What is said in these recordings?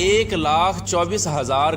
1,24,000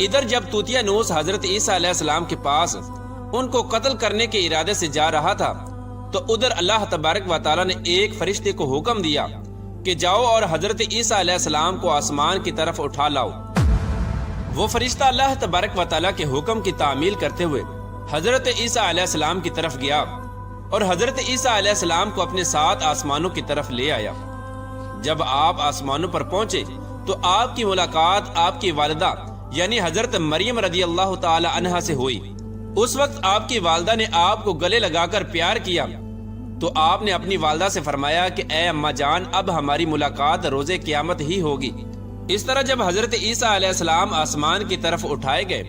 ادھر جب طوطیا نوس حضرت عیسیٰ علیہ السلام کے پاس ان کو قتل کرنے کے ارادے سے جا رہا تھا تو ادھر اللہ تبارک و تعالیٰ نے ایک فرشتے کو حکم دیا کہ جاؤ اور حضرت عیسیٰ علیہ السلام کو آسمان کی طرف اٹھا لاؤ۔ وہ فرشتہ اللہ تبارک و تعالیٰ کے حکم کی تعمیل کرتے ہوئے حضرت عیسیٰ علیہ السلام کی طرف گیا اور حضرت عیسیٰ علیہ السلام کو اپنے ساتھ آسمانوں کی طرف لے آیا۔ جب آپ آسمانوں پر پہنچے تو آپ کی ملاقات آپ کی والدہ یعنی حضرت مریم رضی اللہ تعالی عنہا سے ہوئی۔ اس وقت آپ کی والدہ نے آپ کو گلے لگا کر پیار کیا تو آپ نے اپنی والدہ سے فرمایا کہ اے اماں جان، اب ہماری ملاقات روز قیامت ہی ہوگی۔ اس طرح جب حضرت عیسیٰ علیہ السلام آسمان کی طرف اٹھائے گئے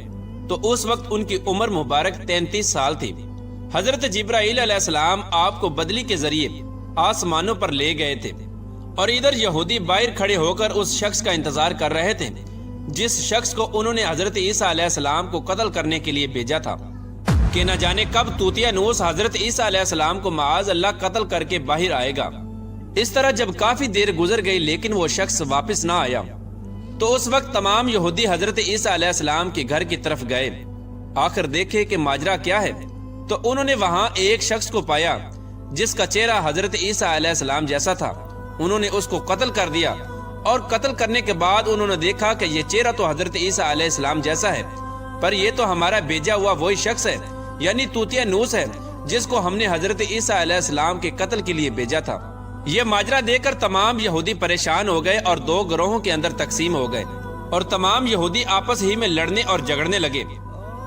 تو اس وقت ان کی عمر مبارک 33 سال تھی۔ حضرت جبرائیل علیہ السلام آپ کو بدلی کے ذریعے آسمانوں پر لے گئے تھے اور ادھر یہودی باہر کھڑے ہو کر اس شخص کا انتظار کر رہے تھے جس شخص کو انہوں نے حضرت عیسیٰ علیہ السلام کو قتل کرنے کے لیے بھیجا تھا کہ نہ جانے کب طوطیا نوس حضرت عیسیٰ علیہ السلام کو معاذ اللہ قتل کر کے باہر آئے گا۔ اس طرح جب کافی دیر گزر گئی لیکن وہ شخص واپس نہ آیا تو اس وقت تمام یہودی حضرت عیسیٰ علیہ السلام کے گھر کی طرف گئے، آخر دیکھے کہ ماجرا کیا ہے تو انہوں نے وہاں ایک شخص کو پایا جس کا چہرہ حضرت عیسیٰ علیہ السلام جیسا تھا۔ انہوں نے اس کو قتل کر دیا اور قتل کرنے کے بعد انہوں نے دیکھا کہ یہ چہرہ تو حضرت عیسیٰ علیہ السلام جیسا ہے، پر یہ تو ہمارا بھیجا ہوا وہی شخص ہے، یعنی طوطیا نوس ہے جس کو ہم نے حضرت عیسیٰ علیہ السلام کے قتل کے لیے بھیجا تھا۔ یہ ماجرا دیکھ کر تمام یہودی پریشان ہو گئے اور دو گروہوں کے اندر تقسیم ہو گئے اور تمام یہودی آپس ہی میں لڑنے اور جھگڑنے لگے۔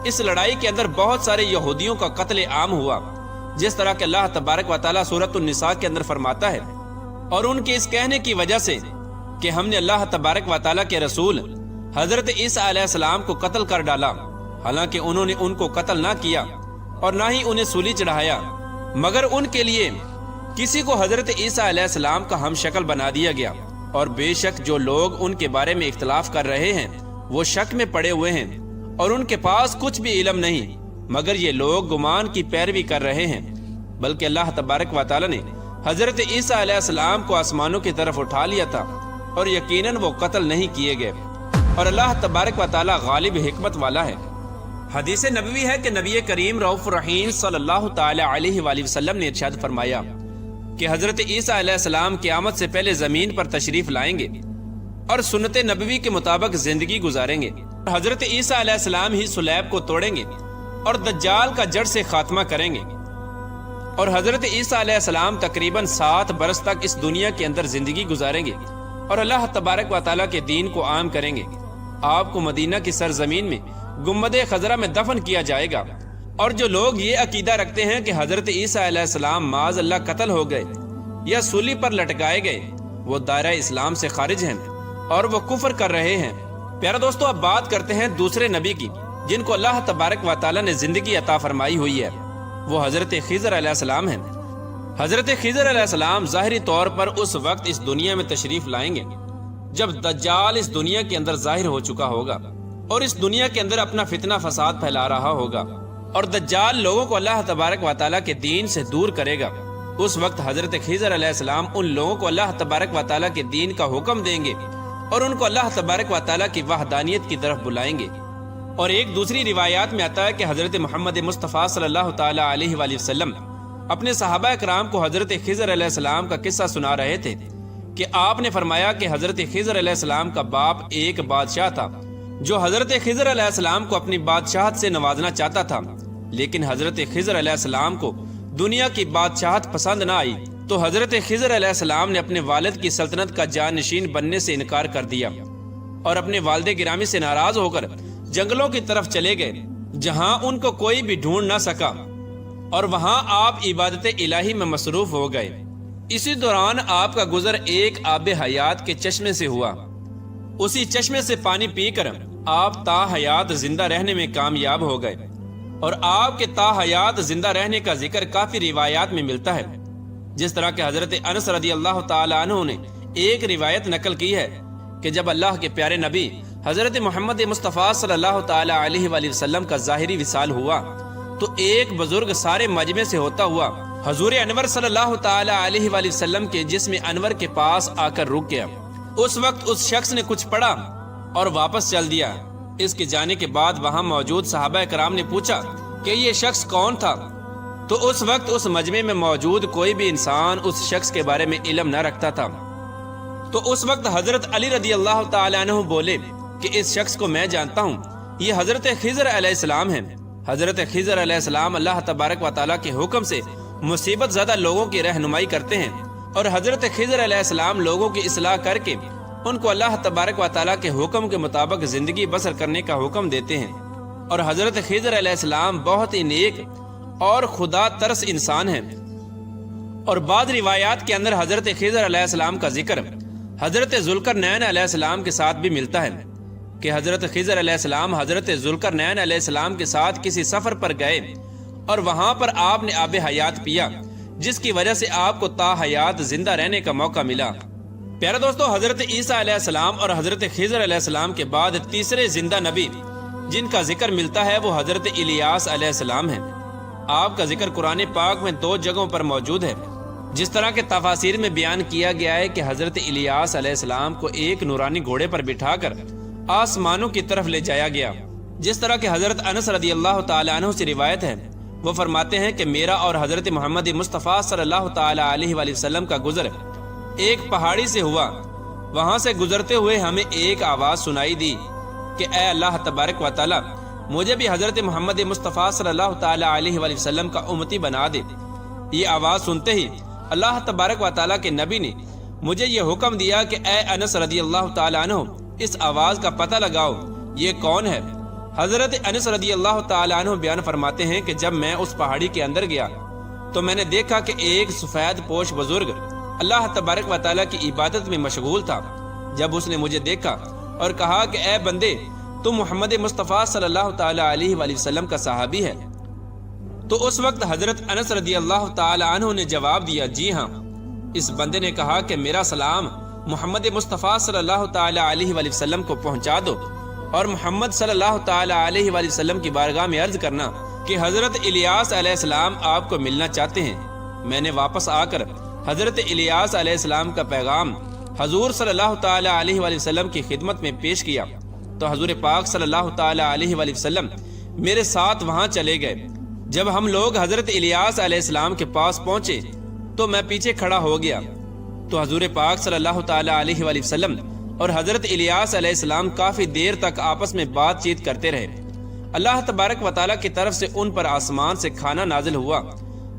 اس لڑائی کے اندر بہت سارے یہودیوں کا قتل عام ہوا، جس طرح کہ اللہ تبارک و تعالیٰ سورۃ النساء کے اندر فرماتا ہے، اور ان کے اس کہنے کی وجہ سے کہ ہم نے اللہ تبارک و تعالیٰ کے رسول حضرت عیسیٰ علیہ السلام کو قتل کر ڈالا، حالانکہ انہوں نے ان کو قتل نہ کیا اور نہ ہی انہیں سولی چڑھایا، مگر ان کے لیے کسی کو حضرت عیسیٰ علیہ السلام کا ہم شکل بنا دیا گیا، اور بے شک جو لوگ ان کے بارے میں اختلاف کر رہے ہیں وہ شک میں پڑے ہوئے ہیں اور ان کے پاس کچھ بھی علم نہیں، مگر یہ لوگ گمان کی پیروی کر رہے ہیں۔ بلکہ اللہ تبارک و تعالیٰ نے حضرت عیسیٰ علیہ السلام کو آسمانوں کی طرف اٹھا لیا تھا اور یقیناً وہ قتل نہیں کیے گئے، اور اللہ تبارک و تعالیٰ غالب حکمت والا ہے۔ حدیث نبوی ہے کہ نبی کریم رؤوف الرحیم صلی اللہ تعالی علیہ وآلہ وسلم نے ارشاد فرمایا کہ حضرت عیسیٰ علیہ السلام قیامت سے پہلے زمین پر تشریف لائیں گے اور سنت نبوی کے مطابق زندگی گزاریں گے۔ حضرت عیسیٰ علیہ السلام ہی سلیب کو توڑیں گے اور دجال کا جڑ سے خاتمہ کریں گے، اور حضرت عیسیٰ علیہ السلام تقریباً 7 برس تک اس دنیا کے اندر زندگی گزاریں گے اور اللہ تبارک و تعالیٰ کے دین کو عام کریں گے۔ آپ کو مدینہ کی سرزمین میں گنبد خضرا میں دفن کیا جائے گا، اور جو لوگ یہ عقیدہ رکھتے ہیں کہ حضرت عیسیٰ علیہ السلام معاذ اللہ قتل ہو گئے یا سولی پر لٹکائے گئے وہ دائرہ اسلام سے خارج ہیں اور وہ کفر کر رہے ہیں۔ پیارا دوستو، اب بات کرتے ہیں دوسرے نبی کی جن کو اللہ تبارک و تعالیٰ نے زندگی عطا فرمائی ہوئی ہے، وہ حضرت خضر علیہ السلام ہیں۔ حضرت خضر علیہ السلام ظاہری طور پر اس وقت اس دنیا میں تشریف لائیں گے جب دجال اس دنیا کے اندر ظاہر ہو چکا ہوگا اور اس دنیا کے اندر اپنا فتنہ فساد پھیلا رہا ہوگا، اور دجال لوگوں کو اللہ تبارک و تعالیٰ کے دین سے دور کرے گا۔ اس وقت حضرت خضر علیہ السلام ان لوگوں کو اللہ تبارک و تعالیٰ کے دین کا حکم دیں گے اور ان کو اللہ تبارک و تعالیٰ کی وحدانیت کی طرف بلائیں گے۔ اور ایک دوسری روایات میں آتا ہے کہ حضرت محمد مصطفیٰ صلی اللہ تعالیٰ علیہ وآلہ وسلم اپنے صحابہ اکرام کو حضرت خضر علیہ السلام کا قصہ سنا رہے تھے کہ آپ نے فرمایا کہ حضرت خضر علیہ السلام کا باپ ایک بادشاہ تھا جو حضرت خضر علیہ السلام کو اپنی بادشاہت سے نوازنا چاہتا تھا، لیکن حضرت خضر علیہ السلام کو دنیا کی بادشاہت پسند نہ آئی، تو حضرت خضر علیہ السلام نے اپنے والد کی سلطنت کا جانشین بننے سے انکار کر دیا اور اپنے والد گرامی سے ناراض ہو کر جنگلوں کی طرف چلے گئے جہاں ان کو کوئی بھی ڈھونڈ نہ سکا، اور وہاں آپ عبادت الہی میں مصروف ہو گئے۔ اسی دوران آپ کا گزر ایک آب حیات کے چشمے سے ہوا، اسی چشمے سے پانی پی کر آپ تا حیات زندہ رہنے میں کامیاب ہو گئے، اور آپ کے تا حیات زندہ رہنے کا ذکر کافی روایات میں ملتا ہے، جس طرح کہ حضرت انس رضی اللہ تعالی عنہ نے ایک روایت نقل کی ہے کہ جب اللہ کے پیارے نبی حضرت محمد مصطفیٰ صلی اللہ تعالی علیہ وآلہ وسلم کا ظاہری وصال ہوا تو ایک بزرگ سارے مجمع سے ہوتا ہوا حضور انور صلی اللہ تعالی علیہ وآلہ وسلم کے جسم انور کے پاس آ کر رک گیا۔ اس وقت اس شخص نے کچھ پڑھا اور واپس چل دیا۔ اس کے جانے کے بعد وہاں موجود صحابہ کرام نے پوچھا کہ یہ شخص کون تھا، تو اس وقت اس مجمع میں موجود کوئی بھی انسان اس شخص کے بارے میں علم نہ رکھتا تھا۔ تو اس وقت حضرت علی رضی اللہ تعالیٰ عنہ بولے کہ اس شخص کو میں جانتا ہوں، یہ حضرت خضر علیہ السلام ہیں۔ حضرت خضر علیہ السلام اللہ تبارک و تعالیٰ کے حکم سے مصیبت زدہ لوگوں کی رہنمائی کرتے ہیں، اور حضرت خضر علیہ السلام لوگوں کی اصلاح کر کے ان کو اللہ تبارک و تعالیٰ کے حکم کے مطابق زندگی بسر کرنے کا حکم دیتے ہیں۔ اور حضرت خضر علیہ السلام بہت ہی نیک اور خدا ترس انسان ہیں۔ اور بعض روایات کے اندر حضرت خضر علیہ السلام کا ذکر حضرت ذوالقرنین علیہ السلام کے ساتھ بھی ملتا ہے کہ حضرت خضر علیہ السلام حضرت ذوالقرنین علیہ السلام کے ساتھ کسی سفر پر گئے اور وہاں پر آپ نے آب حیات پیا، جس کی وجہ سے آپ کو تا حیات زندہ رہنے کا موقع ملا۔ پیارے دوستو، حضرت عیسیٰ علیہ السلام اور حضرت خضر علیہ السلام کے بعد تیسرے زندہ نبی جن کا ذکر ملتا ہے وہ حضرت الیاس علیہ السلام ہیں۔ آپ کا ذکر قرآن پاک میں 2 جگہوں پر موجود ہے۔ جس طرح کے تفاسیر میں بیان کیا گیا ہے کہ حضرت الیاس علیہ السلام کو ایک نورانی گھوڑے پر بٹھا کر آسمانوں کی طرف لے جایا گیا۔ جس طرح کہ حضرت انس رضی اللہ تعالیٰ عنہ سے روایت ہے، وہ فرماتے ہیں کہ میرا اور حضرت محمد مصطفیٰ صلی اللہ تعالیٰ علیہ وآلہ وسلم کا گزر ایک پہاڑی سے ہوا۔ وہاں سے گزرتے ہوئے ہمیں ایک آواز سنائی دی کہ اے اللہ تبارک و تعالیٰ، مجھے بھی حضرت محمد مصطفیٰ صلی اللہ تعالیٰ علیہ وآلہ وسلم کا امتی بنا دے۔ یہ آواز سنتے ہی اللہ تبارک و تعالیٰ کے نبی نے مجھے یہ حکم دیا کہ اے انس رضی اللہ تعالیٰ عنہ، اس آواز کا پتہ لگاؤ، یہ کون ہے؟ حضرت انس رضی اللہ تعالیٰ عنہ بیان فرماتے ہیں کہ جب میں اس پہاڑی کے اندر گیا تو میں نے دیکھا کہ ایک سفید پوش بزرگ اللہ تبارک و تعالیٰ کی عبادت میں مشغول تھا۔ جب اس نے مجھے دیکھا اور کہا کہ اے بندے، تم محمد مصطفیٰ صلی اللہ تعالیٰ علیہ وآلہ وسلم کا صحابی ہے، تو اس وقت حضرت انس رضی اللہ تعالیٰ عنہ نے جواب دیا، جی ہاں۔ اس بندے نے کہا کہ میرا سلام محمد مصطفیٰ صلی اللہ تعالیٰ علیہ وآلہ وسلم کو پہنچا دو، اور محمد صلی اللہ تعالیٰ علیہ وآلہ وسلم کی بارگاہ میں عرض کرنا کہ حضرت الیاس علیہ السلام آپ کو ملنا چاہتے ہیں۔ میں نے واپس آ کر حضرت الیاس علیہ السلام کا پیغام حضور صلی اللہ تعالیٰ علیہ وآلہ وسلم کی خدمت میں پیش کیا، تو حضور پاک صلی اللہ تعالیٰ علیہ وآلہ وسلم میرے ساتھ وہاں چلے گئے۔ جب ہم لوگ حضرت الیاس علیہ السلام کے پاس پہنچے تو میں پیچھے کھڑا ہو گیا، تو حضور پاک صلی اللہ تعالیٰ علیہ وآلہ وسلم اور حضرت الیاس علیہ السلام کافی دیر تک آپس میں بات چیت کرتے رہے۔ اللہ تبارک و تعالیٰ کی طرف سے ان پر آسمان سے کھانا نازل ہوا،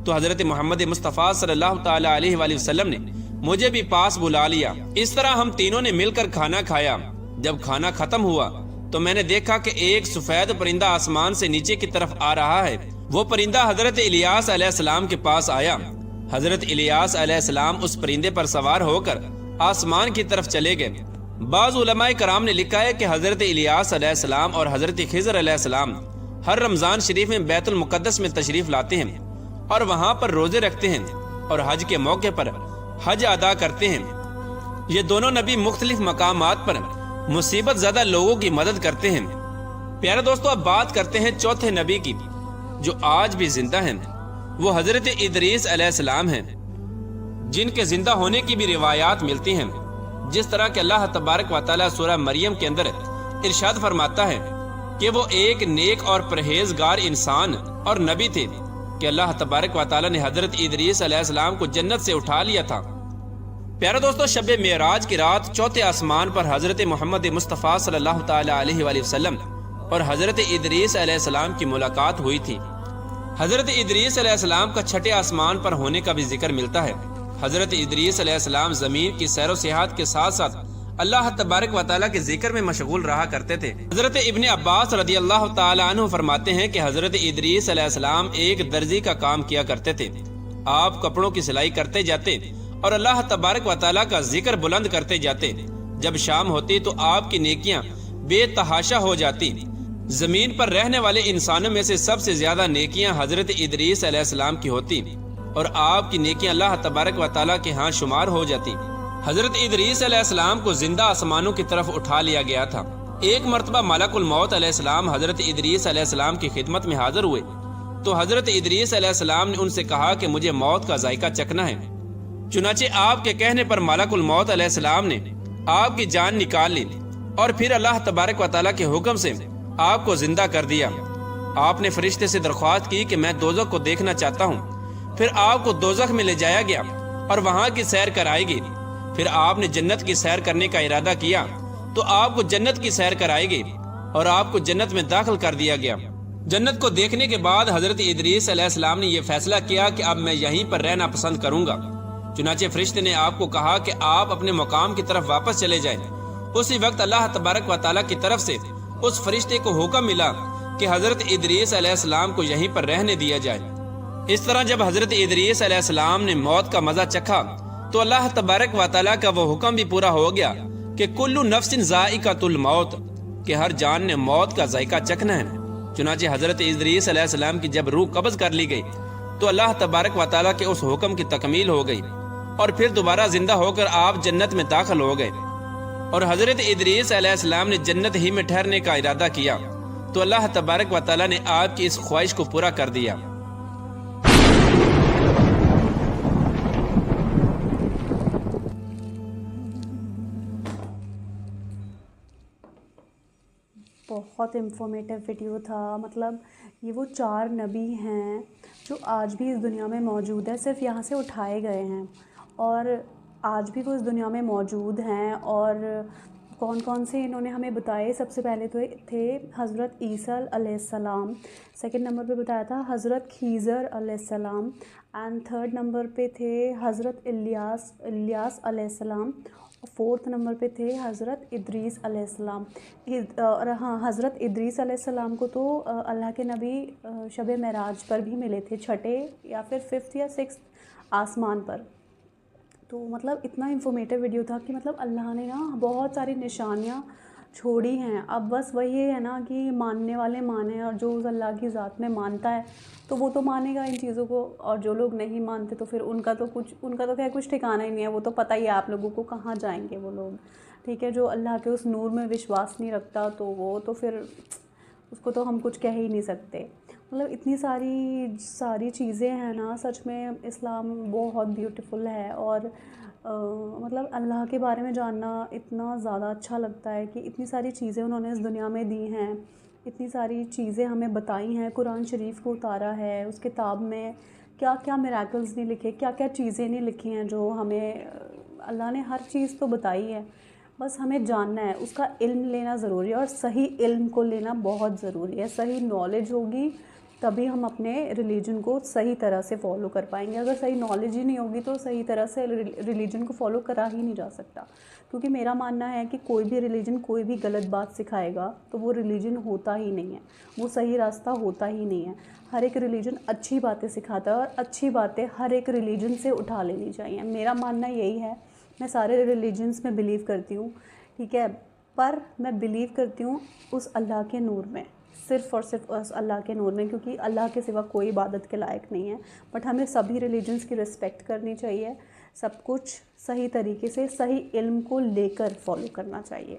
تو حضرت محمد مصطفیٰ صلی اللہ تعالیٰ علیہ وآلہ وسلم نے مجھے بھی پاس بلا لیا۔ اس طرح ہم تینوں نے مل کر کھانا کھایا۔ جب کھانا ختم ہوا تو میں نے دیکھا کہ ایک سفید پرندہ آسمان سے نیچے کی طرف آ رہا ہے۔ وہ پرندہ حضرت الیاس علیہ السلام کے پاس آیا۔ حضرت الیاس علیہ السلام اس پرندے پر سوار ہو کر آسمان کی طرف چلے گئے۔ بعض علماء کرام نے لکھا ہے کہ حضرت الیاس علیہ السلام اور حضرت خضر علیہ السلام ہر رمضان شریف میں بیت المقدس میں تشریف لاتے ہیں اور وہاں پر روزے رکھتے ہیں اور حج کے موقع پر حج ادا کرتے ہیں۔ یہ دونوں نبی مختلف مقامات پر مصیبت زدہ لوگوں کی مدد کرتے ہیں۔ پیارے دوستو، اب بات کرتے ہیں چوتھے نبی کی جو آج بھی زندہ ہیں۔ وہ حضرت ادریس علیہ السلام ہیں، جن کے زندہ ہونے کی بھی روایات ملتی ہیں۔ جس طرح کہ اللہ تبارک و تعالیٰ سورہ مریم کے اندر ارشاد فرماتا ہے کہ وہ ایک نیک اور پرہیزگار انسان اور نبی تھے کہ اللہ تبارک و تعالیٰ نے حضرت ادریس علیہ السلام کو جنت سے اٹھا لیا تھا۔ پیارے دوستو، شب معراج کی رات چوتھے آسمان پر حضرت محمد مصطفیٰ صلی اللہ تعالیٰ علیہ وآلہ وسلم اور حضرت ادریس علیہ السلام کی ملاقات ہوئی تھی۔ حضرت ادریس علیہ السلام کا چھٹے آسمان پر ہونے کا بھی ذکر ملتا ہے۔ حضرت ادریس علیہ السلام زمین کی سیر و سیاحت کے ساتھ ساتھ اللہ تبارک و تعالیٰ کے ذکر میں مشغول رہا کرتے تھے۔ حضرت ابن عباس رضی اللہ تعالیٰ عنہ فرماتے ہیں کہ حضرت ادریس علیہ السلام ایک درزی کا کام کیا کرتے تھے۔ آپ کپڑوں کی سلائی کرتے جاتے اور اللہ تبارک و تعالیٰ کا ذکر بلند کرتے جاتے۔ جب شام ہوتی تو آپ کی نیکیاں بے تحاشا ہو جاتی۔ زمین پر رہنے والے انسانوں میں سے سب سے زیادہ نیکیاں حضرت ادریس علیہ السلام کی ہوتی اور آپ کی نیکیاں اللہ تبارک و تعالیٰ کے ہاں شمار ہو جاتی۔ حضرت ادریس علیہ السلام کو زندہ آسمانوں کی طرف اٹھا لیا گیا تھا۔ ایک مرتبہ ملک الموت علیہ السلام حضرت ادریس علیہ السلام کی خدمت میں حاضر ہوئے تو حضرت ادریس علیہ السلام نے ان سے کہا کہ مجھے موت کا ذائقہ چکھنا ہے۔ چنانچہ آپ کے کہنے پر ملک الموت علیہ السلام نے آپ کی جان نکال لی اور پھر اللہ تبارک و تعالیٰ کے حکم سے آپ کو زندہ کر دیا۔ آپ نے فرشتے سے درخواست کی کہ میں دوزخ کو دیکھنا چاہتا ہوں۔ پھر آپ کو دوزخ میں لے جایا گیا اور وہاں کی سیر کرائے گی۔ پھر آپ نے جنت کی سیر کرنے کا ارادہ کیا تو آپ کو جنت کی سیر کرائے گی اور آپ کو جنت میں داخل کر دیا گیا۔ جنت کو دیکھنے کے بعد حضرت ادریس علیہ السلام نے یہ فیصلہ کیا کہ اب میں یہیں پر رہنا پسند کروں گا۔ چنانچہ فرشتے نے آپ کو کہا کہ آپ اپنے مقام کی طرف واپس چلے جائیں۔ اسی وقت اللہ تبارک و تعالیٰ کی طرف سے اس فرشتے کو حکم ملا کہ حضرت ادریس علیہ السلام کو یہیں پر رہنے دیا جائے۔ اس طرح جب حضرت ادریس علیہ السلام نے موت کا مزہ چکھا تو اللہ تبارک و تعالیٰ کا وہ حکم بھی پورا ہو گیا کہ کل نفس ذائقۃ الموت، کہ ہر جان نے موت کا ذائقہ چکھنا ہے۔ چنانچہ حضرت ادریس علیہ السلام کی جب روح قبض کر لی گئی تو اللہ تبارک و تعالیٰ کے اس حکم کی تکمیل ہو گئی اور پھر دوبارہ زندہ ہو کر آپ جنت میں داخل ہو گئے۔ اور حضرت ادریس علیہ السلام نے جنت ہی میں ٹھہرنے کا ارادہ کیا تو اللہ تبارک و تعالیٰ نے آپ کی اس خواہش کو پورا کر دیا۔ بہت انفارمیٹیو ویڈیو تھا۔ مطلب یہ وہ 4 نبی ہیں جو آج بھی اس دنیا میں موجود ہے، صرف یہاں سے اٹھائے گئے ہیں اور آج بھی وہ اس دنیا میں موجود ہیں۔ اور کون کون سے انہوں نے ہمیں بتائے، سب سے پہلے تو تھے حضرت عیسیٰ علیہ السلام، سیکنڈ نمبر پہ بتایا تھا حضرت خضر علیہ السلام، اینڈ تھرڈ نمبر پہ تھے حضرت الیاس علیہ السلام، فورتھ نمبر پہ تھے حضرت ادریس علیہ السلام۔ اور ہاں، حضرت ادریس علیہ السلام کو تو اللہ کے نبی شب معراج پر بھی ملے تھے، چھٹے یا پھر 5th یا 6th آسمان پر۔ تو مطلب اتنا انفارمیٹیو ویڈیو تھا کہ مطلب اللہ نے نا بہت ساری نشانیاں چھوڑی ہیں۔ اب بس وہی ہے نا کہ ماننے والے مانیں، اور جو اس اللہ کی ذات میں مانتا ہے تو وہ تو مانے گا ان چیزوں کو، اور جو لوگ نہیں مانتے تو پھر ان کا تو خیر کچھ ٹھکانہ ہی نہیں ہے، وہ تو پتہ ہی ہے آپ لوگوں کو کہاں جائیں گے وہ لوگ، ٹھیک ہے۔ جو اللہ کے اس نور میں وشواس نہیں رکھتا تو وہ تو پھر اس کو تو ہم کچھ کہہ ہی نہیں سکتے۔ مطلب اتنی ساری چیزیں ہیں نا، سچ میں اسلام بہت بیوٹیفل ہے، اور مطلب اللہ کے بارے میں جاننا اتنا زیادہ اچھا لگتا ہے کہ اتنی ساری چیزیں انہوں نے اس دنیا میں دی ہیں، اتنی ساری چیزیں ہمیں بتائی ہیں، قرآن شریف کو اتارا ہے، اس کتاب میں کیا کیا میراکلز نہیں لکھے، کیا کیا چیزیں نہیں لکھی ہیں جو ہمیں اللہ نے ہر چیز تو بتائی ہے، بس ہمیں جاننا ہے، اس کا علم لینا ضروری ہے، اور صحیح علم کو لینا بہت ضروری ہے۔ صحیح نالج ہوگی تبھی ہم اپنے ریلیجن کو صحیح طرح سے فالو کر پائیں گے۔ اگر صحیح نالج ہی نہیں ہوگی تو صحیح طرح سے ریلیجن کو فالو کرا ہی نہیں جا سکتا، کیونکہ میرا ماننا ہے کہ کوئی بھی ریلیجن کوئی بھی غلط بات سکھائے گا تو وہ ریلیجن ہوتا ہی نہیں ہے، وہ صحیح راستہ ہوتا ہی نہیں ہے۔ ہر ایک ریلیجن اچھی باتیں سکھاتا ہے، اور اچھی باتیں ہر ایک ریلیجن سے اٹھا لینی چاہیے۔ میرا ماننا یہی ہے، میں سارے ریلیجنس میں بلیو کرتی ہوں، ٹھیک ہے، پر میں بلیو کرتی ہوں اس اللہ کے نور میں، صرف اور صرف اس اللہ کے نور میں، کیونکہ اللہ کے سوا کوئی عبادت کے لائق نہیں ہے۔ بٹ ہمیں سبھی ریلیجنس کی رسپیکٹ کرنی چاہیے، سب کچھ صحیح طریقے سے صحیح علم کو لے کر فالو کرنا چاہیے۔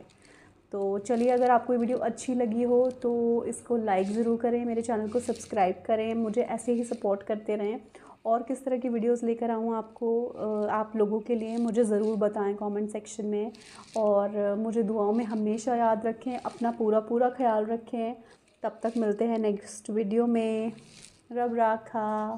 تو چلیے، اگر آپ کو یہ ویڈیو اچھی لگی ہو تو اس کو لائک ضرور کریں، میرے چینل کو سبسکرائب کریں، مجھے ایسے ہی سپورٹ کرتے رہیں، اور کس طرح کی ویڈیوز لے کر آؤں آپ لوگوں کے لیے مجھے ضرور بتائیں کامنٹ سیکشن میں، اور مجھے دعاؤں میں ہمیشہ یاد رکھیں، اپنا پورا خیال رکھیں۔ تب تک ملتے ہیں نیکسٹ ویڈیو میں، رب راکھا۔